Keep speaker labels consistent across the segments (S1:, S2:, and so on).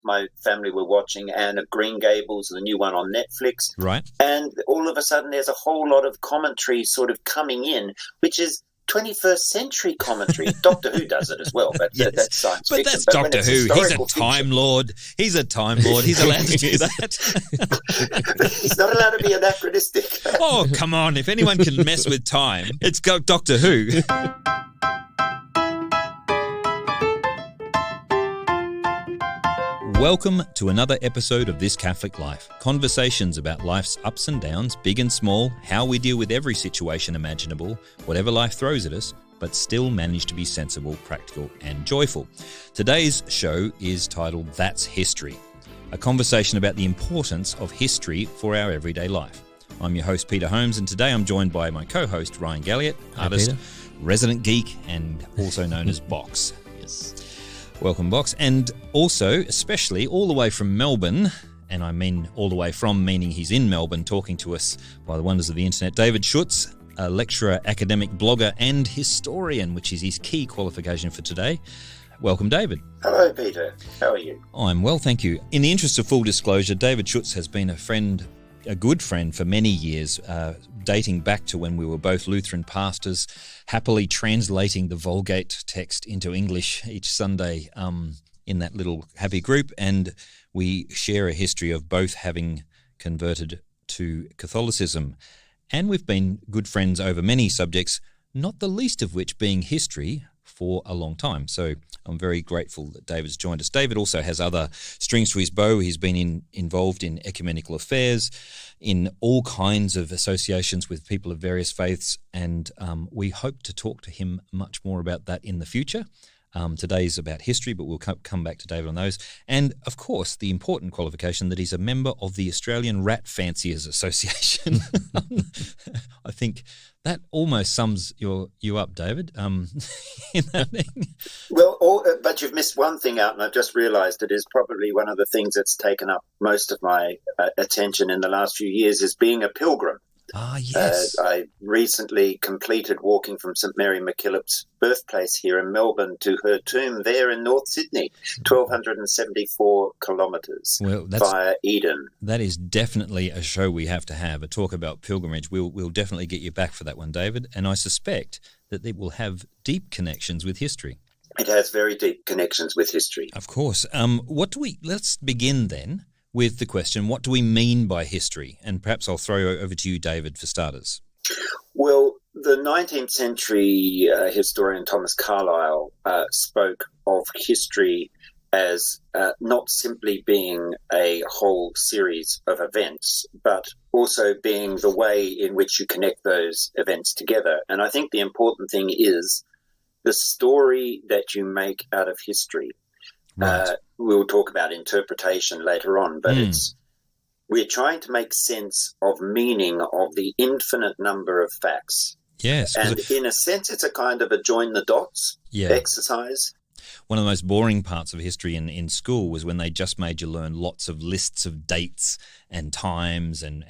S1: my family were watching Anne of Green Gables, the new one on Netflix.
S2: Right.
S1: And all of a sudden there's a whole lot of commentary sort of coming in, which is 21st century commentary. Doctor Who does it as well, but
S2: Yes.
S1: that's science
S2: But
S1: fiction.
S2: that's
S1: But when
S2: Doctor
S1: it's
S2: Who. He's a
S1: historical
S2: Time Lord. He's a Time Lord. He's allowed to do that.
S1: He's not allowed to be anachronistic.
S2: Oh, come on. If anyone can mess with time, it's Doctor Who. Welcome to another episode of This Catholic Life. Conversations about life's ups and downs, big and small, how we deal with every situation imaginable, whatever life throws at us, but still manage to be sensible, practical and joyful. Today's show is titled That's History, a conversation about the importance of history for our everyday life. I'm your host, Peter Holmes, and today I'm joined by my co-host, Rian Galliot, artist, resident geek, and also known as Box.
S3: Yes.
S2: Welcome, Box. And also, especially, all the way from Melbourne, and I mean all the way from, meaning he's in Melbourne, talking to us by the wonders of the internet, David Schutz, a lecturer, academic, blogger, and historian, which is his key qualification for today. Welcome, David.
S1: Hello, Peter. How are you?
S2: I'm well, thank you. In the interest of full disclosure, David Schutz has been a good friend for many years, dating back to when we were both Lutheran pastors, happily translating the Vulgate text into English each Sunday in that little happy group. And we share a history of both having converted to Catholicism. And we've been good friends over many subjects, not the least of which being history, for a long time. So I'm very grateful that David's joined us. David also has other strings to his bow. He's been involved in ecumenical affairs, in all kinds of associations with people of various faiths, and we hope to talk to him much more about that in the future. Today's about history, but we'll come back to David on those. And, of course, the important qualification that he's a member of the Australian Rat Fanciers Association. I think that almost sums you up, David.
S1: Well, but you've missed one thing out, and I've just realised it is probably one of the things that's taken up most of my attention in the last few years is being a pilgrim.
S2: Ah, yes.
S1: I recently completed walking from St Mary MacKillop's birthplace here in Melbourne to her tomb there in North Sydney, 1,274 kilometres via Eden.
S2: That is definitely a show we have to have, a talk about pilgrimage. We'll definitely get you back for that one, David, and I suspect that it will have deep connections with history.
S1: It has very deep connections with history.
S2: Of course. Let's begin then with the question, what do we mean by history? And perhaps I'll throw over to you, David, for starters.
S1: Well, the 19th century historian Thomas Carlyle spoke of history as not simply being a whole series of events, but also being the way in which you connect those events together. And I think the important thing is the story that you make out of history. Right. We'll talk about interpretation later on, but we're trying to make sense of meaning of the infinite number of facts.
S2: Yes.
S1: And in a sense, it's a kind of a join the dots exercise.
S2: One of the most boring parts of history in school was when they just made you learn lots of lists of dates and times and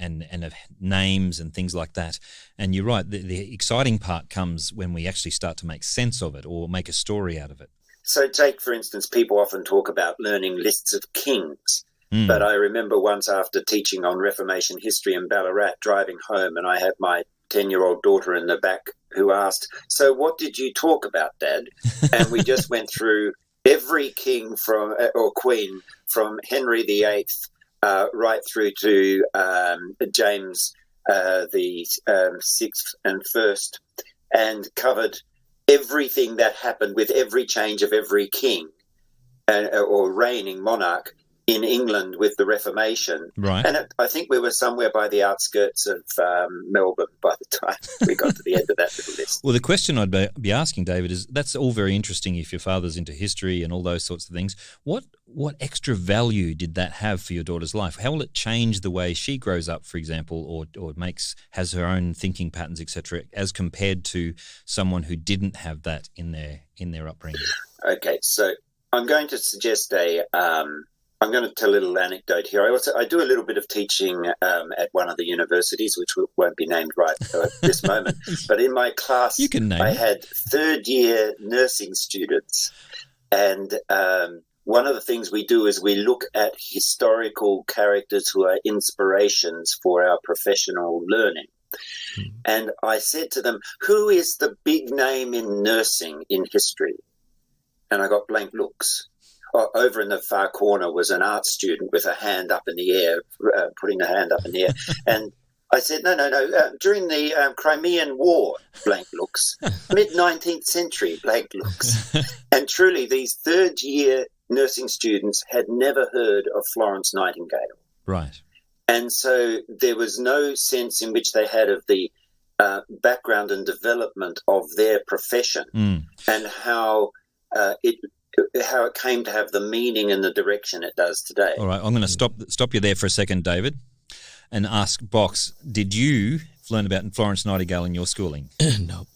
S2: of names and things like that. And you're right, the exciting part comes when we actually start to make sense of it or make a story out of it.
S1: So take, for instance, people often talk about learning lists of kings. But I remember once after teaching on Reformation history in Ballarat, driving home, and I had my 10-year-old daughter in the back who asked, "So what did you talk about, Dad?" And we just went through every king or queen from Henry VIII right through to James the 6th and 1st, and covered everything that happened with every change of every king or reigning monarch in England with the Reformation.
S2: Right.
S1: And I think we were somewhere by the outskirts of Melbourne by the time we got to the end of that little list.
S2: Well, the question I'd be asking, David, is that's all very interesting if your father's into history and all those sorts of things. What extra value did that have for your daughter's life? How will it change the way she grows up, for example, or has her own thinking patterns, etc., as compared to someone who didn't have that in their upbringing? Okay,
S1: so I'm going to suggest I'm going to tell a little anecdote here. I do a little bit of teaching at one of the universities, which won't be named right at this moment. But in my class, I had third-year nursing students, and one of the things we do is we look at historical characters who are inspirations for our professional learning. And I said to them, who is the big name in nursing in history? And I got blank looks. Over in the far corner was an art student with a hand up in the air, putting a hand up in the air. And I said, no. During the Crimean War, blank looks. Mid-19th century, blank looks. And truly, these third-year nursing students had never heard of Florence Nightingale.
S2: Right.
S1: And so there was no sense in which they had of the background and development of their profession and how it came to have the meaning and the direction it does today.
S2: All right, I'm going to stop you there for a second, David, and ask Box, did you learn about Florence Nightingale in your schooling?
S3: No,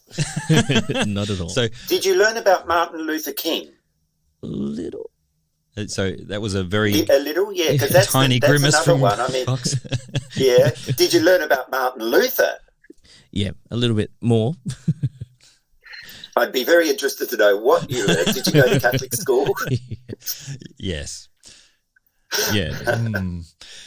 S3: not at all.
S2: So,
S1: did you learn about Martin Luther King?
S3: A little.
S2: So that was a very
S1: little, yeah, because that's
S2: tiny
S1: that's
S2: grimace
S1: another
S2: from
S1: one. I mean,
S2: Box.
S1: yeah. Did you learn about Martin Luther?
S3: Yeah, a little bit more.
S1: I'd be very interested to know what you learned. Did you go to Catholic school?
S2: Yes.
S3: Yeah.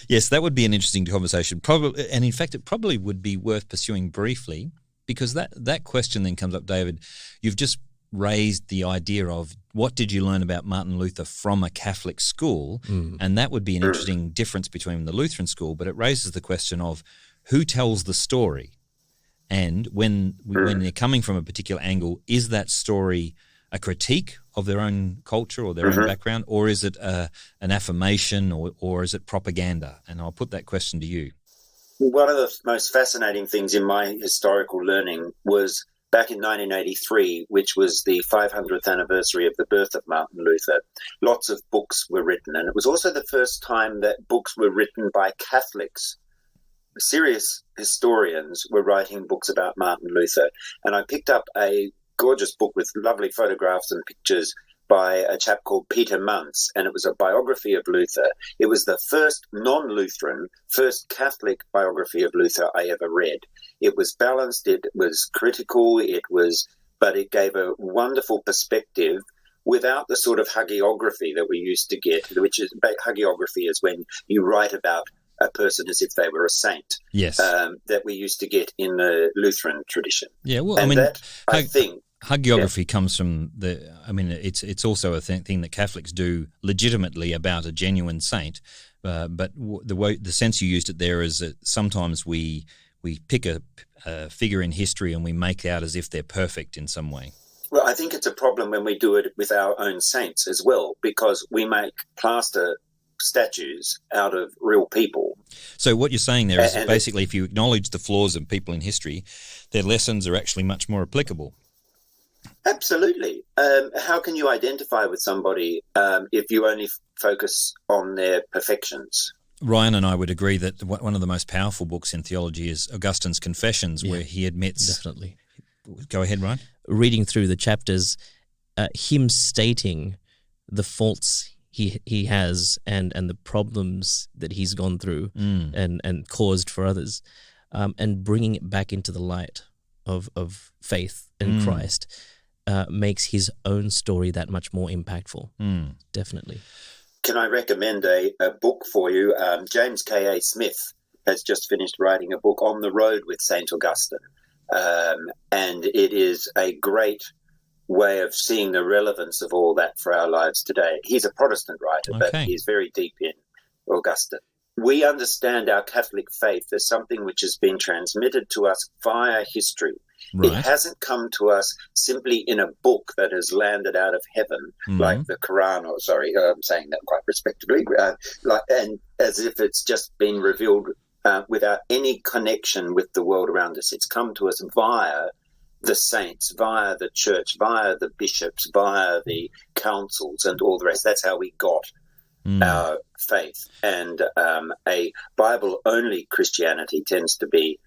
S2: Yes, that would be an interesting conversation. Probably, and in fact, it probably would be worth pursuing briefly, because that question then comes up, David. You've just raised the idea of what did you learn about Martin Luther from a Catholic school, and that would be an interesting difference between the Lutheran school, but it raises the question of who tells the story, and when they're coming from a particular angle, is that story a critique of their own culture or their own background, or is it an affirmation, or is it propaganda? And I'll put that question to you.
S1: One of the most fascinating things in my historical learning was back in 1983, which was the 500th anniversary of the birth of Martin Luther. Lots of books were written, and it was also the first time that books were written by Catholics. Serious historians were writing books about Martin Luther, and I picked up a gorgeous book with lovely photographs and pictures by a chap called Peter Muntz, and it was a biography of Luther. It was the first non-Lutheran, first Catholic biography of Luther I ever read. It was balanced, it was critical, but it gave a wonderful perspective without the sort of hagiography that we used to get, which is, hagiography is when you write about a person as if they were a saint.
S2: Yes.
S1: That we used to get in the Lutheran tradition.
S2: Yeah, well,
S1: and
S2: I mean,
S1: that, I think...
S2: Hagiography comes from it's also a thing that Catholics do legitimately about a genuine saint, but the sense you used it there is that sometimes we pick a figure in history and we make out as if they're perfect in some way.
S1: Well, I think it's a problem when we do it with our own saints as well, because we make plaster statues out of real people.
S2: So what you're saying there is basically if you acknowledge the flaws of people in history, their lessons are actually much more applicable.
S1: Absolutely. How can you identify with somebody if you only focus on their perfections?
S2: Ryan and I would agree that one of the most powerful books in theology is Augustine's Confessions, where he admits...
S3: Definitely.
S2: Go ahead, Ryan.
S3: Reading through the chapters, him stating the faults he has and the problems that he's gone through and caused for others, and bringing it back into the light of faith in Christ makes his own story that much more impactful. Definitely.
S1: Can I recommend a book for you? James K.A. Smith has just finished writing a book, On the Road with St. Augustine, and it is a great way of seeing the relevance of all that for our lives today. He's a Protestant writer, but he's very deep in Augustine. We understand our Catholic faith as something which has been transmitted to us via history. Right. It hasn't come to us simply in a book that has landed out of heaven, like the Quran, I'm saying that quite respectably, and as if it's just been revealed without any connection with the world around us. It's come to us via the saints, via the church, via the bishops, via the councils and all the rest. That's how we got our faith. And a Bible-only Christianity tends to be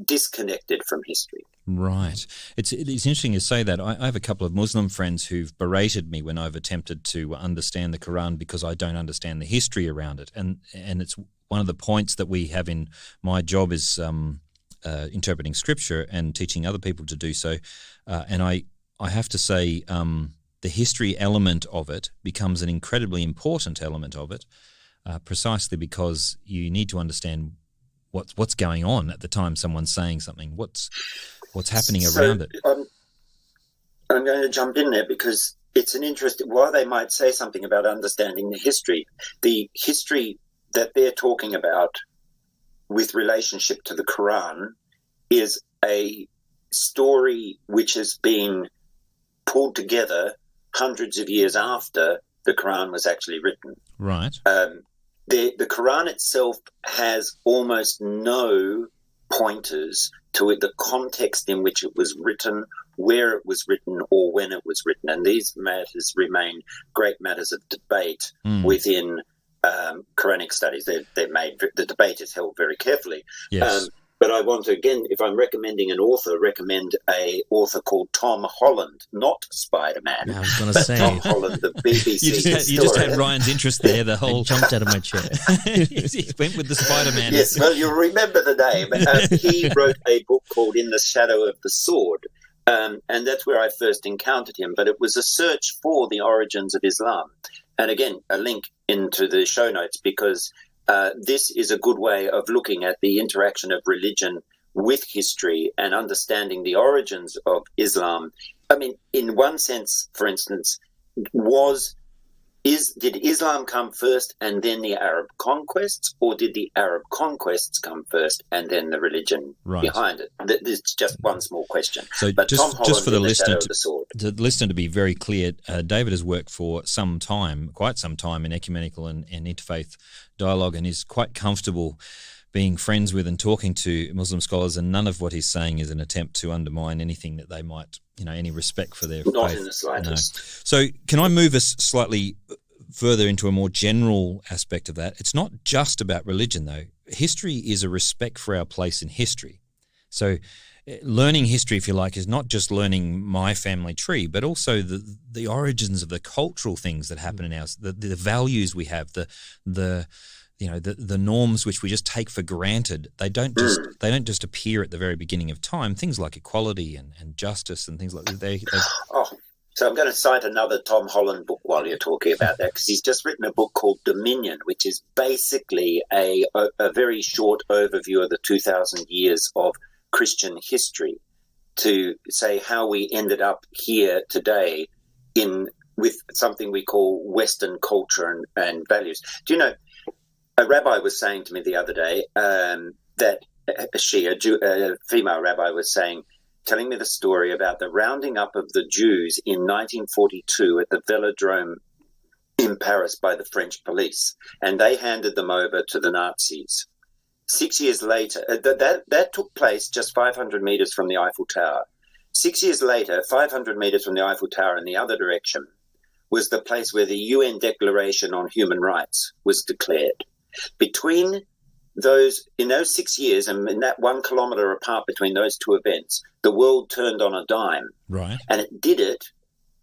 S1: disconnected from history.
S2: Right. It's interesting you say that. I have a couple of Muslim friends who've berated me when I've attempted to understand the Quran because I don't understand the history around it. And it's one of the points that we have in my job is interpreting Scripture and teaching other people to do so. And I have to say the history element of it becomes an incredibly important element of it, precisely because you need to understand what's going on at the time someone's saying something, what's happening around it.
S1: I'm going to jump in there because it's an interest. While they might say something about understanding the history that they're talking about with relationship to the Quran is a story which has been pulled together hundreds of years after the Quran was actually written.
S2: Right.
S1: The Quran itself has almost no pointers to it, the context in which it was written, where it was written, or when it was written. And these matters remain great matters of debate within Quranic studies. They're made, the debate is held very carefully.
S2: Yes.
S1: But I want to, again, if I'm recommending an author, recommend a author called Tom Holland, not Spider-Man.
S3: I was going to say.
S1: Tom Holland, the BBC
S2: you just had Ryan's interest there, the whole...
S3: I jumped out of my chair.
S2: He went with the Spider-Man.
S1: Yes, well, you'll remember the name. He wrote a book called In the Shadow of the Sword, and that's where I first encountered him. But it was a search for the origins of Islam. And again, a link into the show notes because... this is a good way of looking at the interaction of religion with history and understanding the origins of Islam. I mean, in one sense, for instance, did Islam come first and then the Arab conquests, or did the Arab conquests come first and then the religion behind it? This is just one small question.
S2: So
S1: but
S2: just for the listener,
S1: the
S2: listener to be very clear, David has worked for quite some time in ecumenical and interfaith dialogue, and is quite comfortable being friends with and talking to Muslim scholars, and none of what he's saying is an attempt to undermine anything that they might, any respect for their faith.
S1: Not in the slightest.
S2: No. So can I move us slightly further into a more general aspect of that? It's not just about religion, though. History is a respect for our place in history. So learning history, if you like, is not just learning my family tree, but also the origins of the cultural things that happen in ours, the values we have, the norms which we just take for granted. They don't just appear at the very beginning of time. Things like equality and justice and things like that.
S1: So I'm going to cite another Tom Holland book while you're talking about that, because he's just written a book called Dominion, which is basically a very short overview of the 2,000 years of Christian history, to say how we ended up here today with something we call Western culture and values. Do you know, a rabbi was saying to me the other day that a female rabbi was telling me the story about the rounding up of the Jews in 1942 at the Velodrome in Paris by the French police, and they handed them over to the Nazis. 6 years later, that took place just 500 meters from the Eiffel Tower. 6 years later, 500 meters from the Eiffel Tower in the other direction, was the place where the UN Declaration on Human Rights was declared. In those 6 years, and in that 1 kilometer apart between those two events, the world turned on a dime.
S2: Right.
S1: And it did it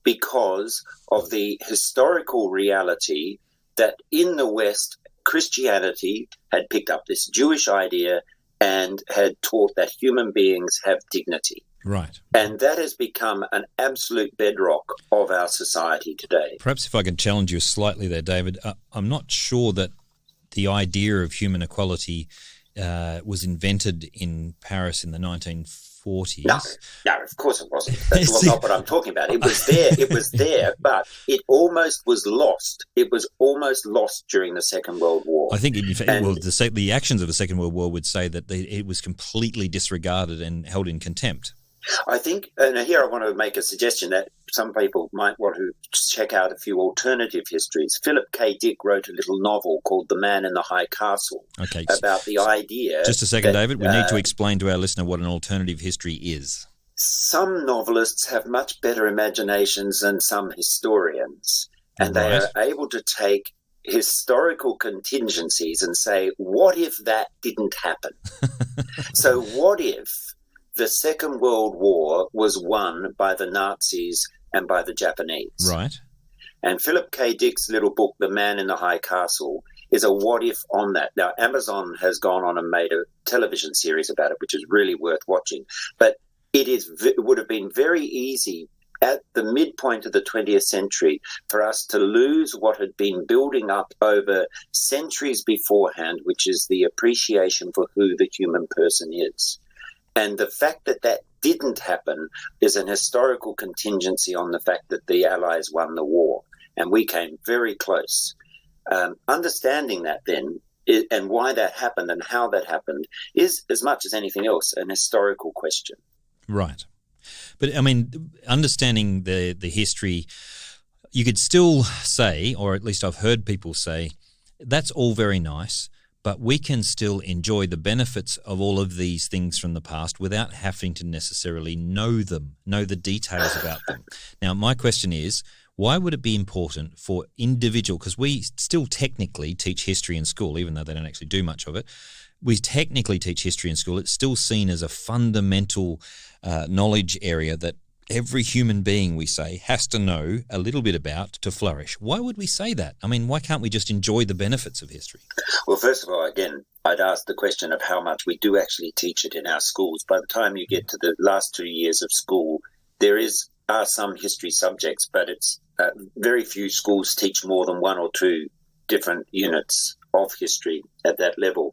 S1: because of the historical reality that in the West, Christianity had picked up this Jewish idea and had taught that human beings have dignity.
S2: Right.
S1: And that has become an absolute bedrock of our society today.
S2: Perhaps if I can challenge you slightly there, David, I'm not sure that the idea of human equality was invented in Paris in the 1940s.
S1: No, of course it wasn't. That's not what I'm talking about. It was there, but it almost was lost. It was almost lost during the Second World War.
S2: I think the actions of the Second World War would say that it was completely disregarded and held in contempt.
S1: I think, and here I want to make a suggestion that some people might want to check out a few alternative histories. Philip K. Dick wrote a little novel called The Man in the High Castle about the idea...
S2: Just a second, David. We need to explain to our listener what an alternative history is.
S1: Some novelists have much better imaginations than some historians, and they are able to take historical contingencies and say, what if that didn't happen? So what if the Second World War was won by the Nazis and by the Japanese?
S2: Right.
S1: And Philip K. Dick's little book, The Man in the High Castle, is a what if on that. Now, Amazon has gone on and made a television series about it, which is really worth watching. But it would have been very easy at the midpoint of the 20th century, for us to lose what had been building up over centuries beforehand, which is the appreciation for who the human person is. And the fact that that didn't happen is an historical contingency on the fact that the Allies won the war, and we came very close. Understanding that then, and why that happened and how that happened, is, as much as anything else, an historical question.
S2: Right. But, I mean, understanding the history, you could still say, or at least I've heard people say, that's all very nice, but we can still enjoy the benefits of all of these things from the past without having to necessarily know them, know the details about them. Now, my question is, why would it be important for individual, because we still technically teach history in school, even though they don't actually do much of it, we technically teach history in school. It's still seen as a fundamental knowledge area that every human being, we say, has to know a little bit about to flourish. Why would we say that? I mean, why can't we just enjoy the benefits of history?
S1: Well, first of all, again, I'd ask the question of how much we do actually teach it in our schools. By the time you get to the last 2 years of school, there are some history subjects, but it's very few schools teach more than 1 or 2 different units of history at that level.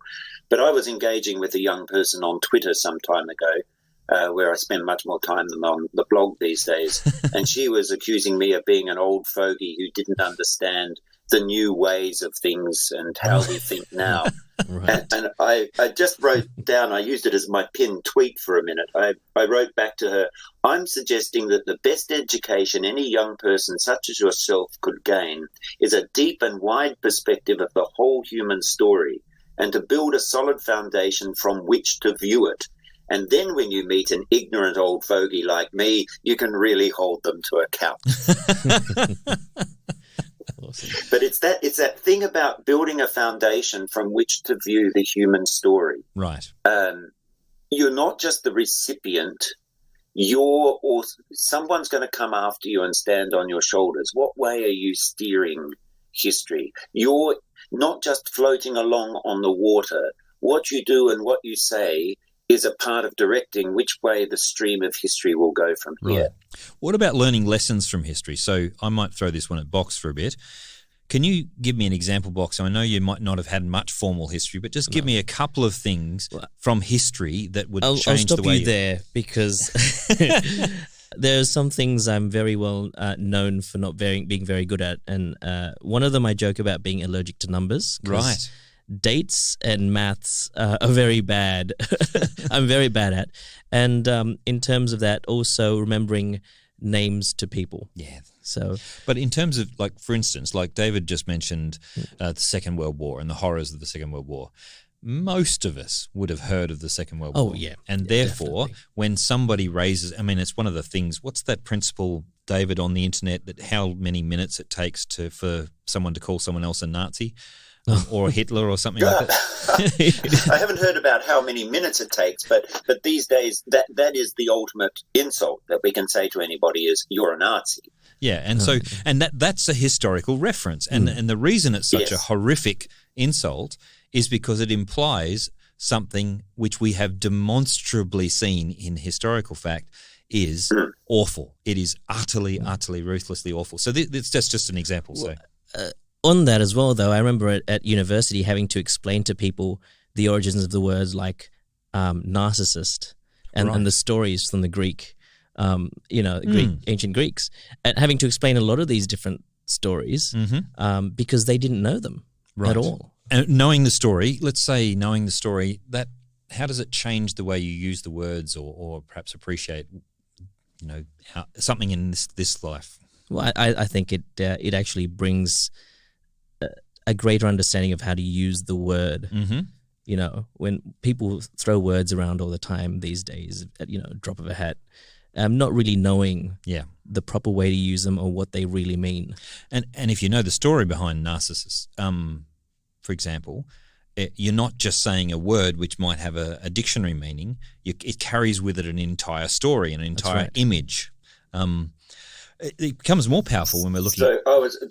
S1: But I was engaging with a young person on Twitter some time ago, where I spend much more time than on the blog these days, and she was accusing me of being an old fogey who didn't understand the new ways of things and how we think now. Right. And I just wrote down, I used it as my pinned tweet for a minute. I wrote back to her, I'm suggesting that the best education any young person such as yourself could gain is a deep and wide perspective of the whole human story, and to build a solid foundation from which to view it. And then when you meet an ignorant old fogey like me, you can really hold them to account. Awesome. But it's that thing about building a foundation from which to view the human story.
S2: Right.
S1: You're not just the recipient. Someone's going to come after you and stand on your shoulders. What way are you steering history? You're not just floating along on the water. What you do and what you say is a part of directing which way the stream of history will go from here.
S2: Right. What about learning lessons from history? So I might throw this one at Box for a bit. Can you give me an example, Box? I know you might not have had much formal history, but just give me a couple of things from history that would change the way
S3: I'll stop you there, because there are some things I'm very well known for not being very good at. And one of them I joke about being allergic to numbers.
S2: Right.
S3: Dates and maths are very bad. I'm very bad at. And in terms of that, also remembering names to people.
S2: Yeah.
S3: So,
S2: but in terms of, like, for instance, like David just mentioned the Second World War and the horrors of the Second World War. Most of us would have heard of the Second World War.
S3: Oh, yeah.
S2: And therefore, when somebody raises, I mean, it's one of the things, what's that principle, David, on the internet, that how many minutes it takes for someone to call someone else a Nazi? Or Hitler or something like that.
S1: I haven't heard about how many minutes it takes, but these days that is the ultimate insult that we can say to anybody is, you're a Nazi.
S2: Yeah, and so that's a historical reference. And the reason it's such a horrific insult is because it implies something which we have demonstrably seen in historical fact is awful. It is utterly, utterly, ruthlessly awful. So that's just an example. So.
S3: On that as well, though, I remember at university having to explain to people the origins of the words like narcissist and the stories from the Greek, ancient Greeks, and having to explain a lot of these different stories because they didn't know them at all.
S2: And knowing the story, that how does it change the way you use the words or perhaps appreciate, how, something in this life?
S3: Well, I think it actually brings a greater understanding of how to use the word. When people throw words around all the time these days, at drop of a hat, not really knowing the proper way to use them or what they really mean.
S2: And if you know the story behind narcissists, for example, you're not just saying a word which might have a dictionary meaning. It carries with it an entire story, an entire image. It becomes more powerful when we're looking.
S1: So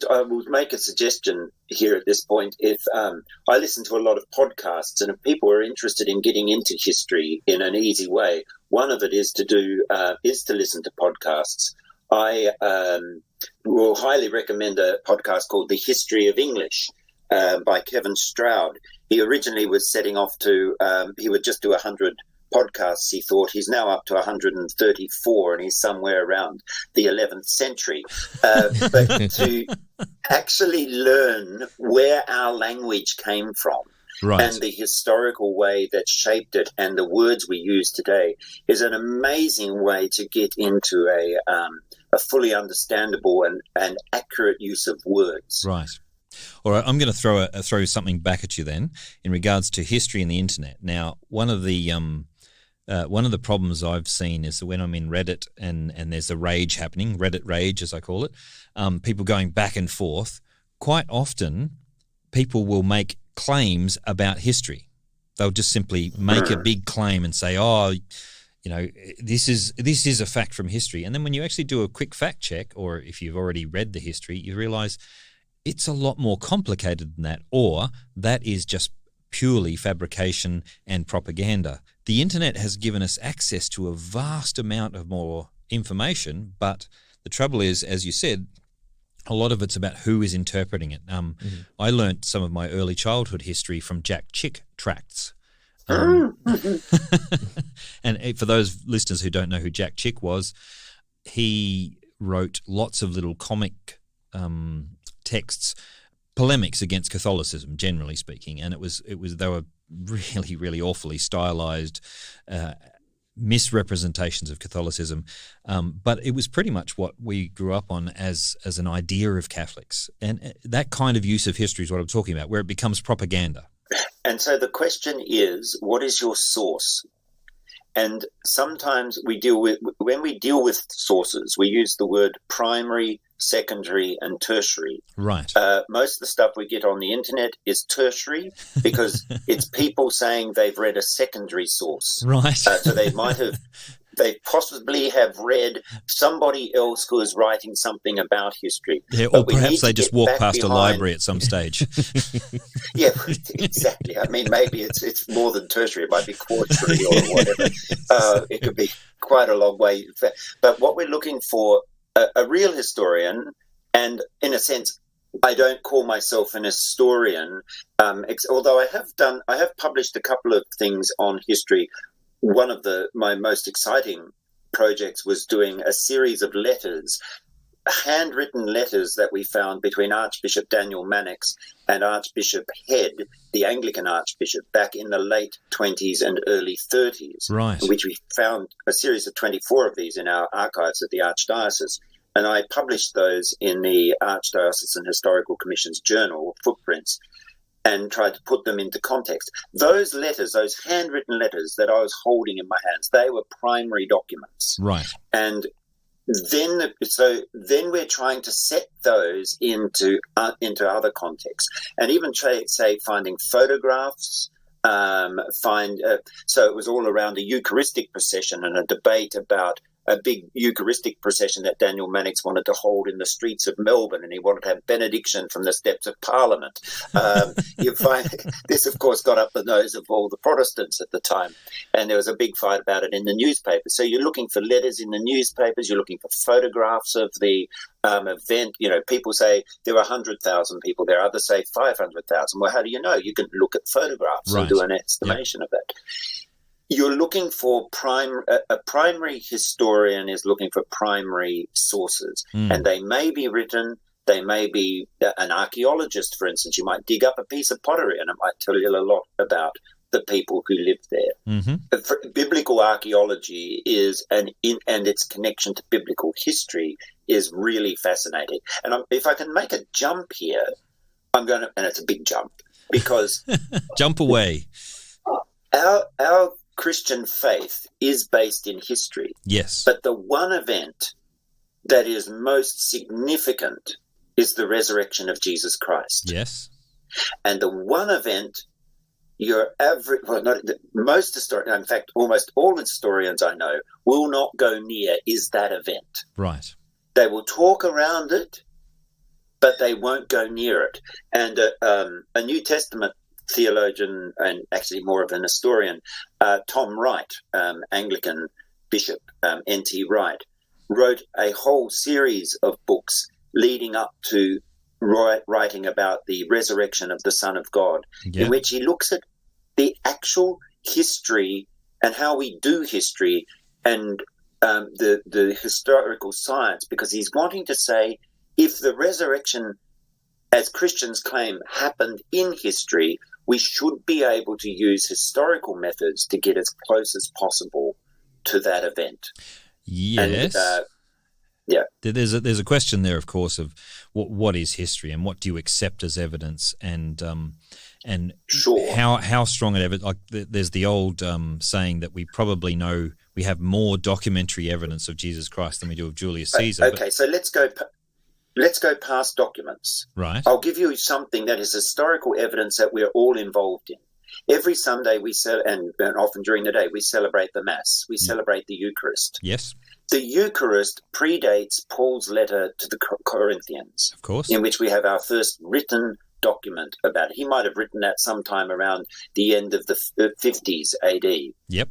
S1: I would make a suggestion here at this point. If I listen to a lot of podcasts, and if people are interested in getting into history in an easy way, one of it is to listen to podcasts I will highly recommend a podcast called The History of English by Kevin Stroud. He originally was setting off to, he would just do 100 podcasts, he thought. He's now up to 134, and he's somewhere around the 11th century. But to actually learn where our language came from, right, and the historical way that shaped it and the words we use today is an amazing way to get into a fully understandable and accurate use of words.
S2: Right. All right, I'm going to throw something back at you then in regards to history and the internet. Now, one of the problems I've seen is that when I'm in Reddit and there's a rage happening, Reddit rage as I call it, people going back and forth, quite often people will make claims about history. They'll just simply make a big claim and say, oh, this is a fact from history. And then when you actually do a quick fact check, or if you've already read the history, you realize it's a lot more complicated than that, or that is just purely fabrication and propaganda. The internet has given us access to a vast amount of more information, but the trouble is, as you said, a lot of it's about who is interpreting it. I learnt some of my early childhood history from Jack Chick tracts. And for those listeners who don't know who Jack Chick was, he wrote lots of little comic texts, polemics against Catholicism, generally speaking, and it was they were really, really awfully stylized misrepresentations of Catholicism, but it was pretty much what we grew up on as an idea of Catholics, and that kind of use of history is what I'm talking about, where it becomes propaganda.
S1: And so the question is, what is your source? And sometimes when we deal with sources, we use the word primary, secondary, and tertiary.
S2: Right.
S1: Most of the stuff we get on the internet is tertiary because it's people saying they've read a secondary source.
S2: Right.
S1: So they possibly have read somebody else who is writing something about history.
S2: Yeah, or perhaps they just walk past a library at some stage.
S1: Yeah, exactly. I mean, maybe it's more than tertiary. It might be quaternary or whatever. It could be quite a long way. But what we're looking for, a real historian, and in a sense, I don't call myself an historian, although I have published a couple of things on history. One of my most exciting projects was doing a series of letters, handwritten letters that we found between Archbishop Daniel Mannix and Archbishop Head, the Anglican Archbishop, back in the late 20s and early 30s,
S2: right,
S1: in which we found a series of 24 of these in our archives at the Archdiocese. And I published those in the Archdiocesan Historical Commission's journal, Footprints, and tried to put them into context. Those letters, those handwritten letters that I was holding in my hands, they were primary documents.
S2: Right.
S1: And then we're trying to set those into other contexts, and even finding photographs. So it was all around a Eucharistic procession and a debate about a big Eucharistic procession that Daniel Mannix wanted to hold in the streets of Melbourne, and he wanted to have benediction from the steps of Parliament. You find this, of course, got up the nose of all the Protestants at the time, and there was a big fight about it in the newspapers. So you're looking for letters in the newspapers, you're looking for photographs of the event. People say there were 100,000 people there, others say 500,000. Well, how do you know? You can look at photographs and do an estimation of that. You're looking for a primary historian is looking for primary sources, and they may be written. They may be an archaeologist, for instance. You might dig up a piece of pottery, and it might tell you a lot about the people who lived there. Mm-hmm. Biblical archaeology and its connection to biblical history is really fascinating. And if I can make a jump here, and it's a big jump because
S2: jump away.
S1: Our Christian faith is based in history.
S2: Yes.
S1: But the one event that is most significant is the resurrection of Jesus Christ.
S2: Yes.
S1: And the one event most historians, in fact, almost all historians I know, will not go near is that event.
S2: Right.
S1: They will talk around it, but they won't go near it. And a New Testament theologian, and actually more of an historian, Tom Wright, Anglican bishop, N.T. Wright, wrote a whole series of books leading up to writing about the resurrection of the Son of God, in which he looks at the actual history and how we do history and the historical science, because he's wanting to say if the resurrection, as Christians claim, happened in history, we should be able to use historical methods to get as close as possible to that event.
S2: Yes.
S1: And,
S2: There's a question there, of course, of what is history and what do you accept as evidence, and
S1: sure.
S2: how strong an evidence. Like there's the old saying that we probably know we have more documentary evidence of Jesus Christ than we do of Julius Caesar.
S1: Okay, so let's go past documents.
S2: Right.
S1: I'll give you something that is historical evidence that we're all involved in. Every Sunday and often during the day we celebrate the Mass. We celebrate the Eucharist.
S2: Yes.
S1: The Eucharist predates Paul's letter to the Corinthians,
S2: of course,
S1: in which we have our first written document about it. He might have written that sometime around the end of the 50s AD.
S2: Yep.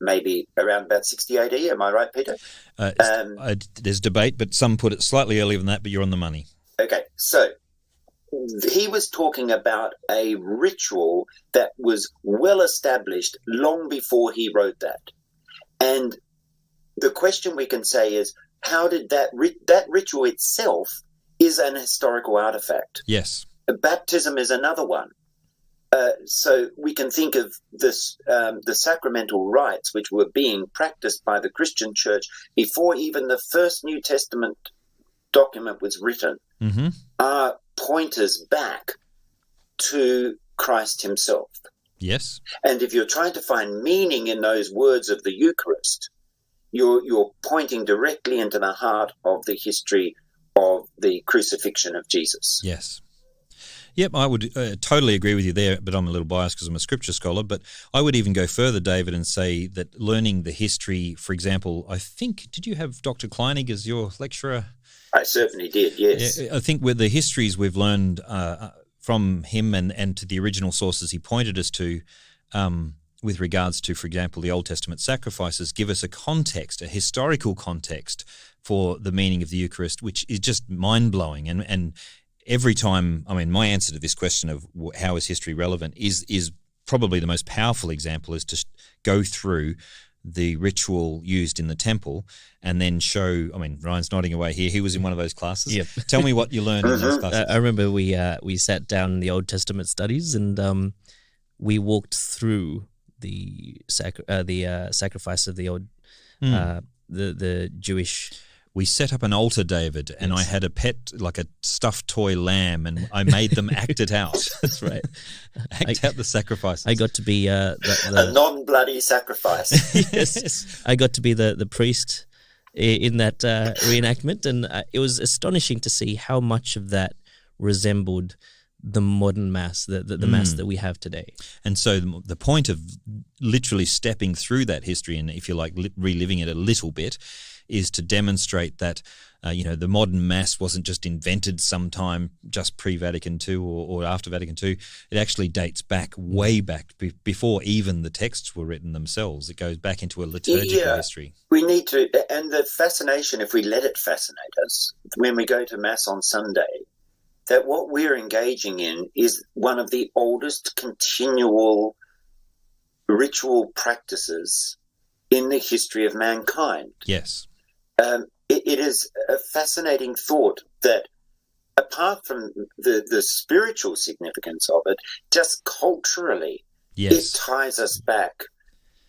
S1: Maybe around about 60 AD. Am I right, Peter?
S2: There's debate, but some put it slightly earlier than that, but you're on the money.
S1: Okay, so he was talking about a ritual that was well established long before he wrote that. And the question we can say is, how did that ritual itself is an historical artifact?
S2: Yes.
S1: Baptism is another one. So we can think of this, the sacramental rites which were being practiced by the Christian church before even the first New Testament document was written, are pointers back to Christ himself.
S2: Yes.
S1: And if you're trying to find meaning in those words of the Eucharist, you're pointing directly into the heart of the history of the crucifixion of Jesus.
S2: Yes. Yep, I would totally agree with you there, but I'm a little biased because I'm a scripture scholar. But I would even go further, David, and say that learning the history, for example, I think, did you have Dr. Kleinig as your lecturer?
S1: I certainly did, yes.
S2: I think with the histories we've learned from him and to the original sources he pointed us to, with regards to, for example, the Old Testament sacrifices, give us a context, a historical context for the meaning of the Eucharist, which is just mind-blowing. And every time, I mean, my answer to this question of how is history relevant is probably the most powerful example is to go through the ritual used in the temple and then show, I mean, Ryan's nodding away here. He was in one of those classes.
S3: Yep.
S2: Tell me what you learned in those classes.
S3: I remember we sat down in the Old Testament studies and we walked through the sacrifice of the old the Jewish.
S2: We set up an altar, David, and I had a pet, like a stuffed toy lamb, and I made them act it out.
S3: That's right.
S2: Act out the sacrifices.
S3: I got to be
S1: a non-bloody sacrifice.
S3: Yes. I got to be the priest in that reenactment, and it was astonishing to see how much of that resembled the modern Mass, the Mass that we have today. And
S2: so the point of literally stepping through that history and, if you like, reliving it a little bit is to demonstrate that, the modern Mass wasn't just invented sometime just pre-Vatican II or after Vatican II. It actually dates back, way back, before even the texts were written themselves. It goes back into a liturgical history.
S1: We need to, and the fascination, if we let it fascinate us, when we go to Mass on Sunday, that what we're engaging in is one of the oldest continual ritual practices in the history of mankind.
S2: Yes.
S1: It is a fascinating thought that apart from the spiritual significance of it, just culturally, it ties us back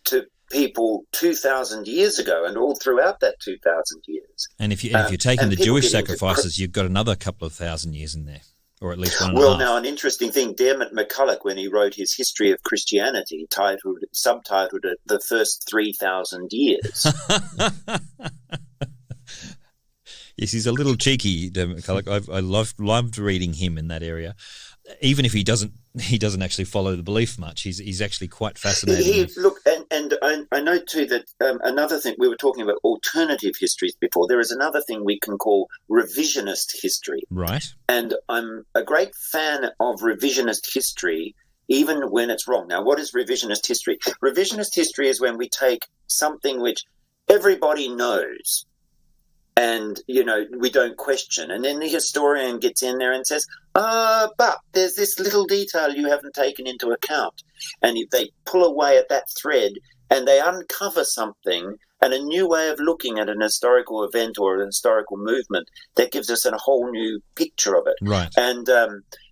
S1: to people 2,000 years ago and all throughout that 2,000 years.
S2: And if you're taking the Jewish sacrifices, you've got another couple of thousand years in there, or at least one and a half.
S1: Now, an interesting thing, Dermot McCulloch, when he wrote his History of Christianity, subtitled it The First 3,000 Years.
S2: Yes, he's a little cheeky, Dermot McCulloch. I loved reading him in that area. Even if he doesn't actually follow the belief much, he's actually quite fascinating.
S1: Look, and I know too that another thing, we were talking about alternative histories before. There is another thing we can call revisionist history.
S2: Right.
S1: And I'm a great fan of revisionist history, even when it's wrong. Now, what is revisionist history? Revisionist history is when we take something which everybody knows And, we don't question. And then the historian gets in there and says, but there's this little detail you haven't taken into account. And they pull away at that thread and they uncover something and a new way of looking at an historical event or an historical movement that gives us a whole new picture of it.
S2: Right.
S1: And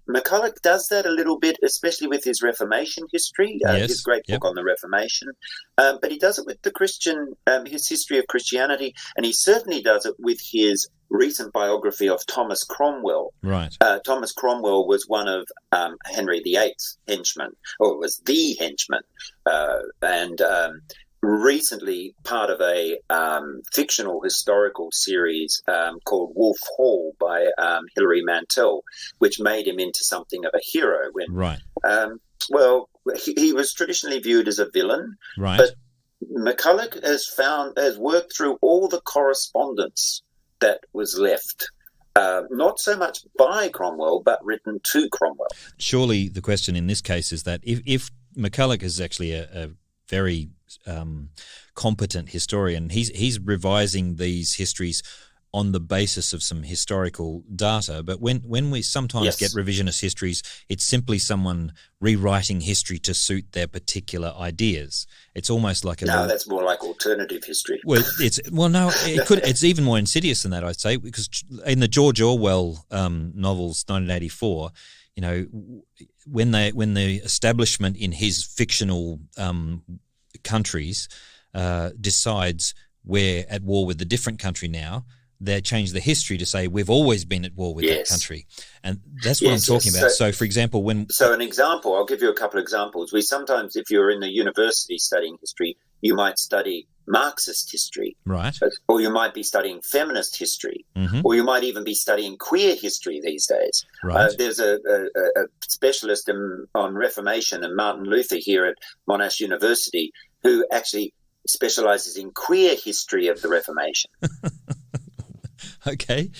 S1: McCulloch does that a little bit, especially with his Reformation history, his great book on the Reformation. But he does it with the his history of Christianity, and he certainly does it with his recent biography of Thomas Cromwell.
S2: Right.
S1: Thomas Cromwell was one of Henry VIII's henchmen, or was the henchman, and recently part of a fictional historical series called Wolf Hall by Hilary Mantel, which made him into something of a hero.
S2: Right.
S1: He was traditionally viewed as a villain,
S2: right.
S1: But McCulloch has worked through all the correspondence that was left. Not so much by Cromwell, but written to Cromwell.
S2: Surely the question in this case is that if McCulloch is actually a very competent historian, he's revising these histories on the basis of some historical data. But when we sometimes get revisionist histories, it's simply someone rewriting history to suit their particular ideas. It's almost like
S1: that's more like alternative history.
S2: It's even more insidious than that, I'd say, because in the George Orwell novels, 1984, when the establishment in his fictional countries decides we're at war with a different country now, they change the history to say we've always been at war with that country. And that's what I'm talking about. So, for example,
S1: I'll give you a couple of examples. We sometimes, if you're in the university studying history, you might study Marxist history.
S2: Right.
S1: Or you might be studying feminist history.
S2: Mm-hmm.
S1: Or you might even be studying queer history these days.
S2: Right.
S1: There's a specialist on Reformation and Martin Luther here at Monash University who actually specializes in queer history of the Reformation.
S2: Okay.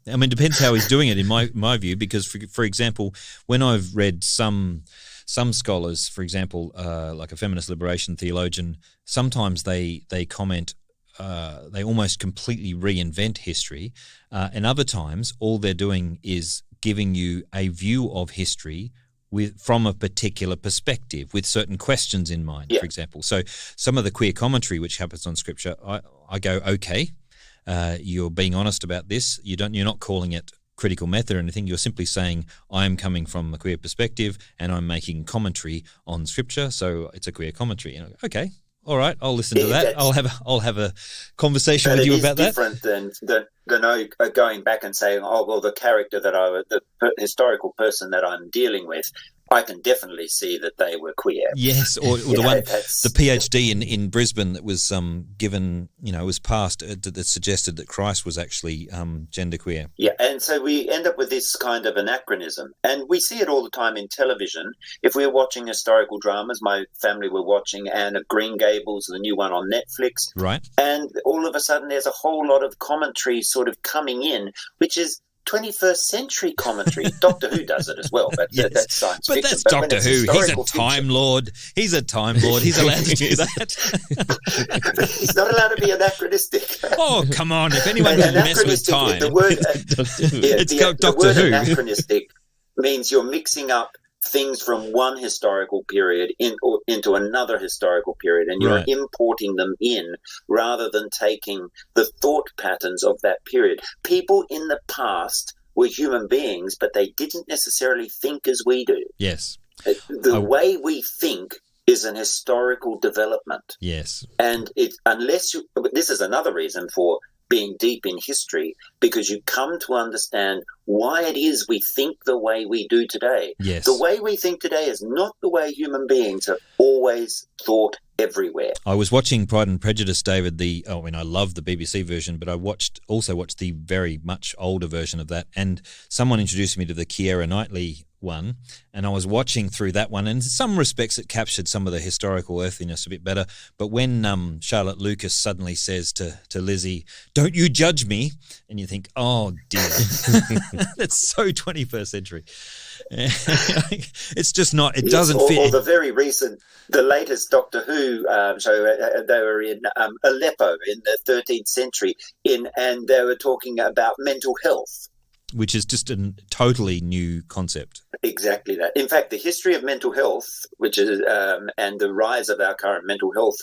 S2: I mean, it depends how he's doing it in my view, because, for example, when I've read some scholars, for example, like a feminist liberation theologian, sometimes they comment, they almost completely reinvent history, and other times all they're doing is giving you a view of history from a particular perspective with certain questions in mind, for example. So some of the queer commentary which happens on Scripture, I go, okay, you're being honest about this. You're not calling it critical method or anything. You're simply saying I'm coming from a queer perspective and I'm making commentary on Scripture, so it's a queer commentary. And I go, okay, all right, I'll listen to that. I'll have a conversation with you about that.
S1: Different than going back and saying, the character the historical person that I'm dealing with, I can definitely see that they were queer.
S2: Yes, or the PhD in Brisbane that was given, was passed that suggested that Christ was actually genderqueer.
S1: Yeah, and so we end up with this kind of anachronism, and we see it all the time in television. If we're watching historical dramas, my family were watching Anne of Green Gables, the new one on Netflix,
S2: right?
S1: And all of a sudden, there's a whole lot of commentary sort of coming in, which is 21st century commentary. Doctor Who does it as well, but that's science fiction.
S2: But that's Doctor Who. He's a Time Lord. He's a Time Lord. He's allowed to do that.
S1: He's not allowed to be anachronistic.
S2: Oh, come on. If anyone can mess with time.
S1: The word,
S2: Doctor Who.
S1: Anachronistic means you're mixing up things from one historical period into another historical period, and you're importing them in rather than taking the thought patterns of that period. People in the past were human beings, but they didn't necessarily think as we do.
S2: Yes.
S1: The way we think is an historical development.
S2: Yes.
S1: And this is another reason for being deep in history, because you come to understand why it is we think the way we do today.
S2: Yes.
S1: The way we think today is not the way human beings have always thought everywhere.
S2: I was watching Pride and Prejudice, David. I love the BBC version, but I also watched the very much older version of that, and someone introduced me to the Keira Knightley one, and I was watching through that one, and in some respects it captured some of the historical earthiness a bit better. But when Charlotte Lucas suddenly says to Lizzie, "Don't you judge me," and you think, oh dear. That's so 21st century. It's just not. It doesn't
S1: or,
S2: fit.
S1: Or the latest Doctor Who show. They were in Aleppo in the 13th century, and they were talking about mental health,
S2: which is just a totally new concept.
S1: Exactly that. In fact, the history of mental health, which is and the rise of our current mental health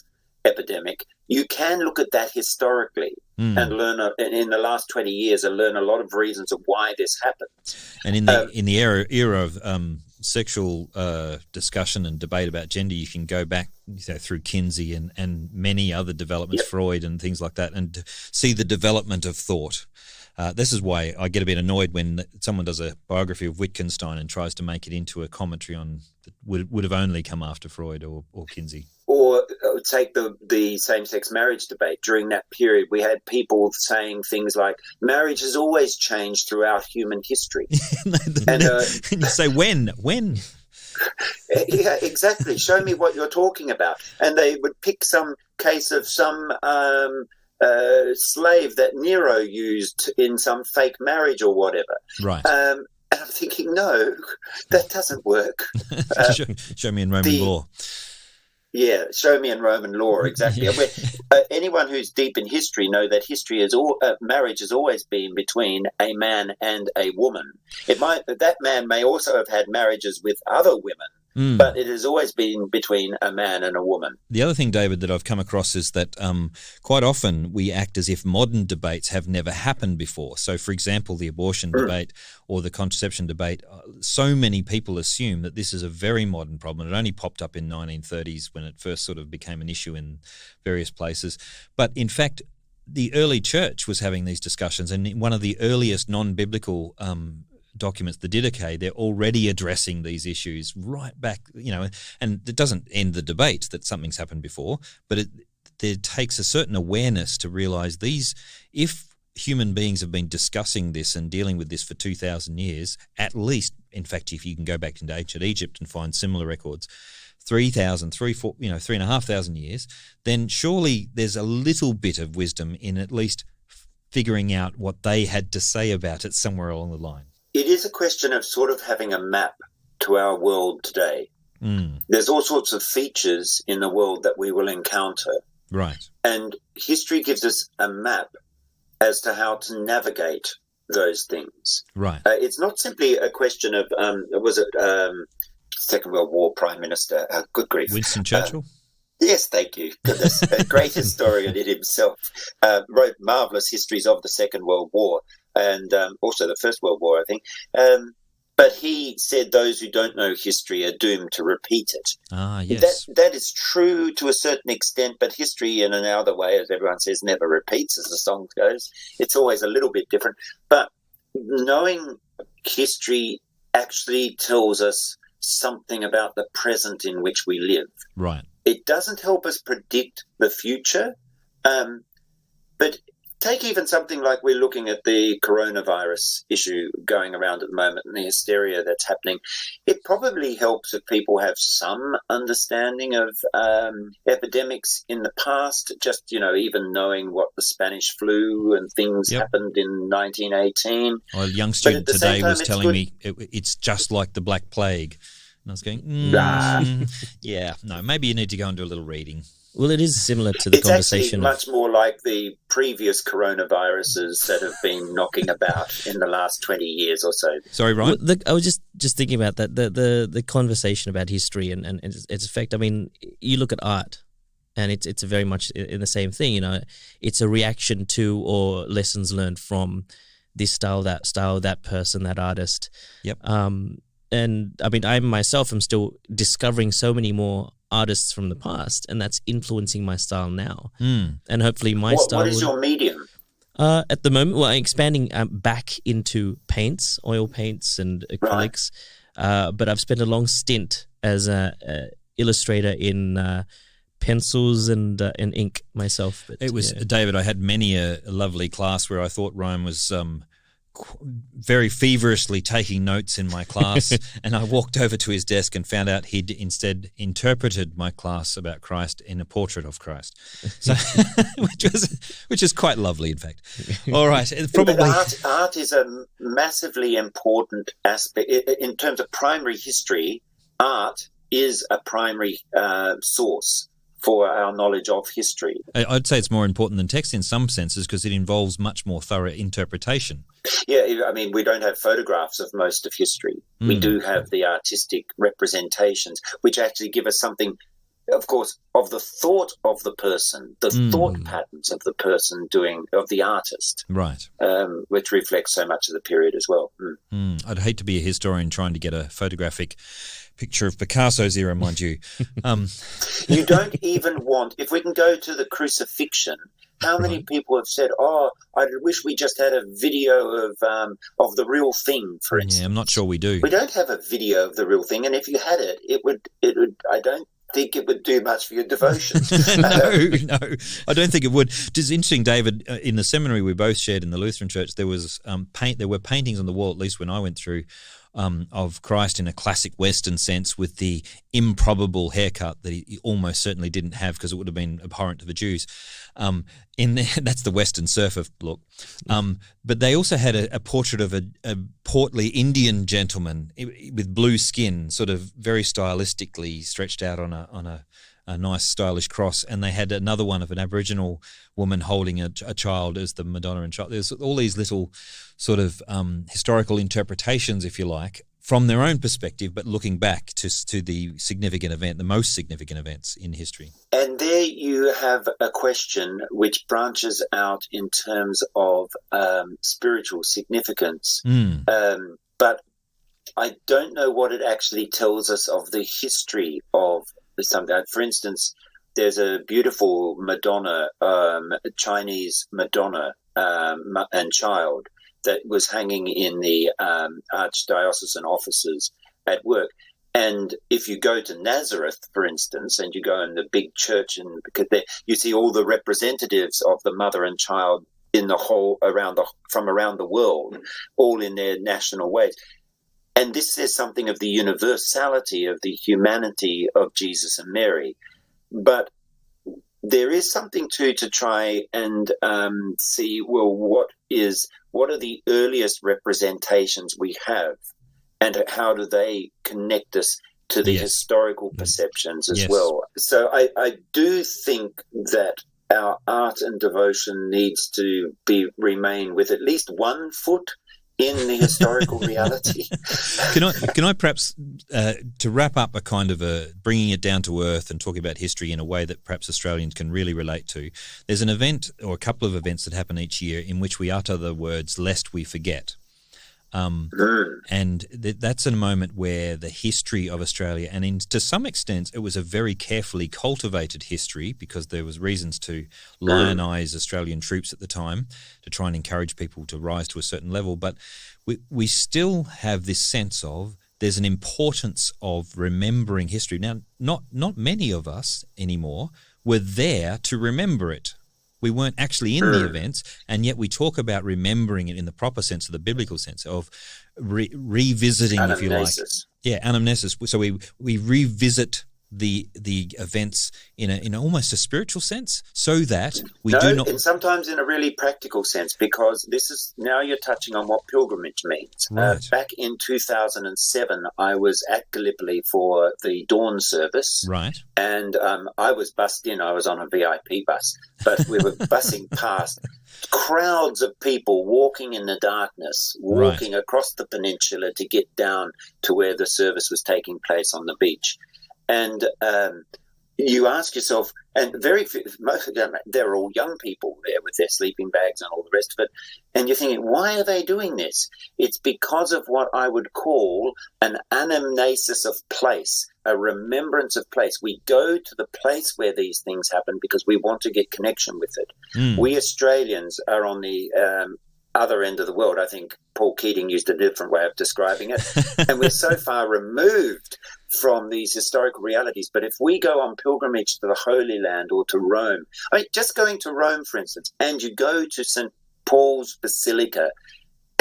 S1: epidemic, you can look at that historically and learn in the last 20 years and learn a lot of reasons of why this happened.
S2: And in the era of sexual discussion and debate about gender, you can go back through Kinsey and many other developments, Freud and things like that, and see the development of thought. This is why I get a bit annoyed when someone does a biography of Wittgenstein and tries to make it into a commentary on that would have only come after Freud or Kinsey.
S1: Or take the same-sex marriage debate. During that period, we had people saying things like, marriage has always changed throughout human history.
S2: And you say, when?
S1: Yeah, exactly. Show me what you're talking about. And they would pick some case of some slave that Nero used in some fake marriage or whatever.
S2: Right.
S1: And I'm thinking, no, that doesn't work.
S2: Show me in Roman law.
S1: Yeah, show me in Roman law, exactly. Anyone who's deep in history know that marriage has always been between a man and a woman. That man may also have had marriages with other women, but it has always been between a man and a woman.
S2: The other thing, David, that I've come across is that quite often we act as if modern debates have never happened before. So, for example, the abortion debate or the contraception debate, so many people assume that this is a very modern problem. It only popped up in 1930s when it first sort of became an issue in various places. But in fact, the early church was having these discussions, and in one of the earliest non-biblical documents, the Didache, they're already addressing these issues right back, and it doesn't end the debate that something's happened before, but it takes a certain awareness to realize if human beings have been discussing this and dealing with this for 2,000 years, at least, in fact, if you can go back into ancient Egypt and find similar records, 3,500 years, then surely there's a little bit of wisdom in at least figuring out what they had to say about it somewhere along the line.
S1: It is a question of sort of having a map to our world today. There's all sorts of features in the world that we will encounter.
S2: Right.
S1: And history gives us a map as to how to navigate those things.
S2: Right.
S1: It's not simply a question of, Second World War Prime Minister, good grief.
S2: Winston Churchill?
S1: Yes, thank you. Goodness, a great historian in himself. Wrote marvellous histories of the Second World War and also the First World War, I think. But he said those who don't know history are doomed to repeat it.
S2: Ah, yes.
S1: That is true to a certain extent, but history in another way, as everyone says, never repeats, as the song goes. It's always a little bit different. But knowing history actually tells us something about the present in which we live.
S2: Right.
S1: It doesn't help us predict the future, but take even something like we're looking at the coronavirus issue going around at the moment and the hysteria that's happening. It probably helps if people have some understanding of epidemics in the past, just, even knowing what the Spanish flu and things happened in 1918.
S2: Well, a young student today was telling me it's just like the Black Plague. And I was going, maybe you need to go and do a little reading.
S3: Well, it is similar to the conversation.
S1: It's actually much more like the previous coronaviruses that have been knocking about in the last 20 years or so.
S2: Sorry, Ryan?
S3: Well, I was just thinking about that, the conversation about history and its effect. I mean, you look at art, and it's very much in the same thing. It's a reaction to or lessons learned from this style, that person, that artist.
S2: Yep.
S3: And I mean, I myself am still discovering so many more artists from the past, and that's influencing my style now. And hopefully my style...
S1: What is your medium?
S3: At the moment, I'm expanding back into paints, oil paints and acrylics. Right. But I've spent a long stint as an illustrator in pencils and ink myself. But,
S2: David, I had many a lovely class where I thought Ryan was very feverishly taking notes in my class, and I walked over to his desk and found out he'd instead interpreted my class about Christ in a portrait of Christ, so which is quite lovely, in fact. All right, probably
S1: art is a massively important aspect in terms of primary history. Art is a primary source for our knowledge of history.
S2: I'd say it's more important than text in some senses because it involves much more thorough interpretation.
S1: Yeah, I mean, we don't have photographs of most of history. We do have the artistic representations, which actually give us something, of course, of the thought of the person, the thought patterns of the person of the artist.
S2: Right.
S1: Which reflects so much of the period as well.
S2: I'd hate to be a historian trying to get a photographic picture of Picasso's era, mind you.
S1: You don't even want, if we can go to the crucifixion, how many people have said, I wish we just had a video of the real thing, for instance.
S2: Yeah, I'm not sure we do.
S1: We don't have a video of the real thing, and if you had it, it would I don't think it would do much for your devotion.
S2: No, I don't think it would. It's interesting, David, in the seminary we both shared in the Lutheran Church, there was there were paintings on the wall, at least when I went through, of Christ in a classic Western sense with the improbable haircut that he almost certainly didn't have because it would have been abhorrent to the Jews. That's the Western surfer look. But they also had a portrait of a portly Indian gentleman with blue skin, sort of very stylistically stretched out on a nice stylish cross, and they had another one of an Aboriginal woman holding a child as the Madonna and child. There's all these little sort of historical interpretations, if you like, from their own perspective, but looking back to the significant event, the most significant events in history.
S1: And there you have a question which branches out in terms of spiritual significance. But I don't know what it actually tells us of the history of something. For instance, there's a beautiful Madonna, a Chinese Madonna and child that was hanging in the archdiocesan offices at work. And if you go to Nazareth, for instance, and you go in the big church, and because you see all the representatives of the mother and child in the whole from around the world, all in their national ways. And this says something of the universality of the humanity of Jesus and Mary. But there is something to try and see, well, what are the earliest representations we have, and how do they connect us to the historical perceptions as well? So I do think that our art and devotion needs to remain with at least 1 foot in the historical reality.
S2: Can I perhaps, to wrap up a kind of bringing it down to earth and talking about history in a way that perhaps Australians can really relate to, there's an event or a couple of events that happen each year in which we utter the words, lest we forget. And that's a moment where the history of Australia, and to some extent it was a very carefully cultivated history because there was reasons to lionize Australian troops at the time to try and encourage people to rise to a certain level. But we still have this sense of there's an importance of remembering history. Now, not many of us anymore were there to remember it. We weren't actually in the events, and yet we talk about remembering it in the proper sense, of the biblical sense of revisiting,
S1: anamnesis.
S2: if you like. Yeah, anamnesis. So we revisit the events in almost a spiritual sense, so that we do not.
S1: And sometimes in a really practical sense, because now you're touching on what pilgrimage means.
S2: Right.
S1: Back in 2007, I was at Gallipoli for the dawn service.
S2: Right.
S1: And I was bussed in. I was on a VIP bus, but we were bussing past crowds of people walking in the darkness, walking across the peninsula to get down to where the service was taking place on the beach. And you ask yourself, and most of them, they're all young people there with their sleeping bags and all the rest of it, and you're thinking, why are they doing this? It's because of what I would call an anamnesis of place, a remembrance of place. We go to the place where these things happen because we want to get connection with it. We Australians are on the other end of the world. I think Paul Keating used a different way of describing it. And we're so far removed from these historical realities. But if we go on pilgrimage to the Holy Land or to Rome, just going to Rome, for instance, and you go to St. Paul's Basilica,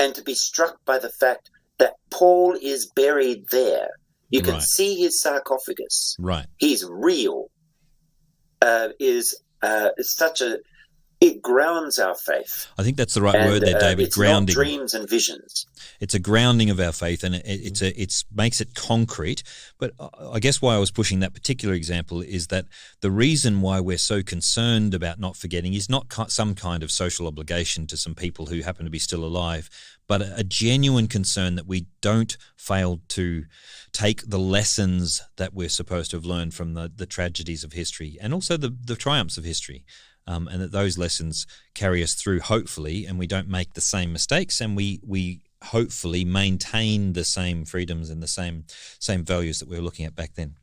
S1: and to be struck by the fact that Paul is buried there. You can see his sarcophagus.
S2: Right.
S1: He's real. Is such a... It grounds our faith.
S2: I think that's the right word there, David.
S1: It's
S2: grounding.
S1: Not dreams and visions.
S2: It's a grounding of our faith, and it makes it concrete. But I guess why I was pushing that particular example is that the reason why we're so concerned about not forgetting is not some kind of social obligation to some people who happen to be still alive, but a genuine concern that we don't fail to take the lessons that we're supposed to have learned from the tragedies of history and also the triumphs of history. And that those lessons carry us through, hopefully, and we don't make the same mistakes, and we hopefully maintain the same freedoms and the same values that we were looking at back then.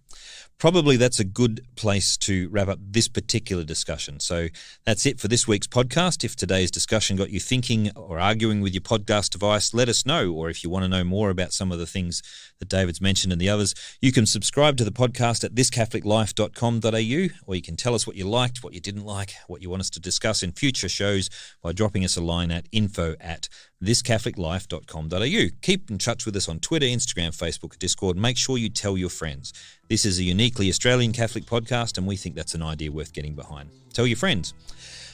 S2: Probably that's a good place to wrap up this particular discussion. So that's it for this week's podcast. If today's discussion got you thinking or arguing with your podcast device, let us know. Or if you want to know more about some of the things that David's mentioned and the others, you can subscribe to the podcast at thiscatholiclife.com.au, or you can tell us what you liked, what you didn't like, what you want us to discuss in future shows by dropping us a line at info@thiscatholiclife.com.au. Keep in touch with us on Twitter, Instagram, Facebook, Discord. Make sure you tell your friends. This is a uniquely Australian Catholic podcast, and we think that's an idea worth getting behind. Tell your friends.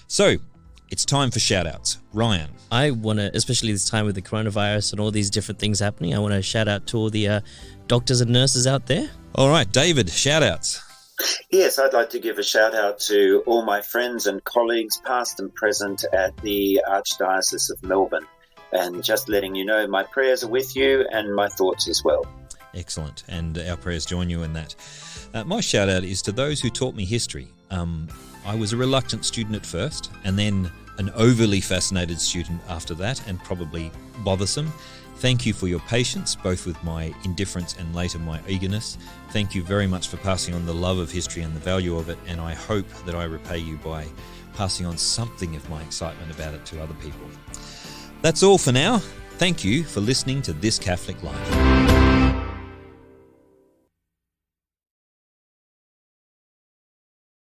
S2: So, it's time for shout-outs. Ryan.
S3: I want to, especially this time with the coronavirus and all these different things happening, I want to shout out to all the doctors and nurses out there.
S2: All right, David, shout-outs.
S1: Yes, I'd like to give a shout-out to all my friends and colleagues, past and present, at the Archdiocese of Melbourne. And just letting you know my prayers are with you and my thoughts as well.
S2: Excellent, and our prayers join you in that. My shout-out is to those who taught me history. I was a reluctant student at first, and then an overly fascinated student after that, and probably bothersome. Thank you for your patience, both with my indifference and later my eagerness. Thank you very much for passing on the love of history and the value of it, and I hope that I repay you by passing on something of my excitement about it to other people. That's all for now. Thank you for listening to This Catholic Life.